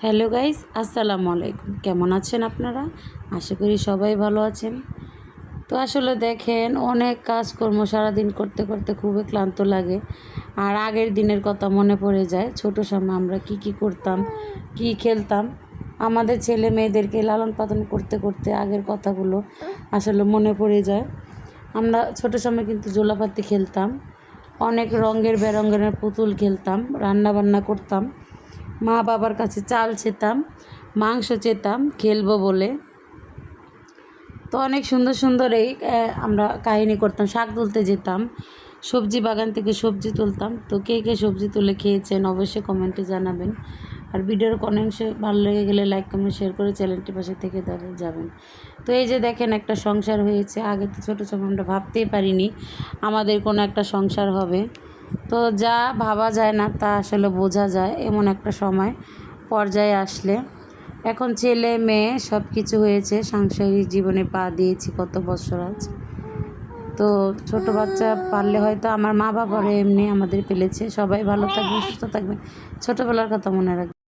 Hello guys, আসসালামু আলাইকুম। কেমন আছেন আপনারা? আশা করি সবাই ভালো আছেন। তো আসলে দেখেন, অনেক কাজকর্ম সারাদিন করতে করতে খুবই ক্লান্ত লাগে। আর আগের দিনের কথা মনে পড়ে যায়। ছোট সময় আমরা কি করতাম, কি খেলতাম। আমাদের ছেলে মেয়েদেরকে লালন পালন করতে করতে আগের কথাগুলো আসলে মনে পড়ে যায়। আমরা ছোট সময় কিন্তু জোলাপাতি খেলতাম, অনেক রঙের বেরঙের পুতুল খেলতাম, রান্না বান্না করতাম, মা বাবার কাছে চাল চেতাম, মাংস চেতাম খেলবো বলে। তো অনেক সুন্দর সুন্দর আমরা কাহিনী করতাম। শাক তুলতে যেতাম, সবজি বাগান থেকে সবজি তুলতাম। তো কে কে সবজি তুলে খেয়েছেন অবশ্যই কমেন্টে জানাবেন। আর ভিডিওর কোনো অংশে ভালো লেগে গেলে লাইক কমেন্ট শেয়ার করে চ্যানেলটি পাশে থেকে যাবেন। তো এই যে দেখেন, একটা সংসার হয়েছে। আগে তো ছোটো সময় আমরা ভাবতেই পারিনি আমাদের কোনো একটা সংসার হবে। তো যা ভাবা যায় না তা আসলে বোঝা যায় এমন একটা সময় পর্যায়ে আসলে। এখন ছেলে মেয়ে সব কিছু হয়েছে, সাংসারিক জীবনে পা দিয়েছি কত বছর আজ। তো ছোট বাচ্চা পারলে হয়তো আমার মা বাবারও এমনি আমাদের পেলেছে। সবাই ভালো থাকবেন, সুস্থ থাকবেন, ছোটোবেলার কথা মনে রাখবেন।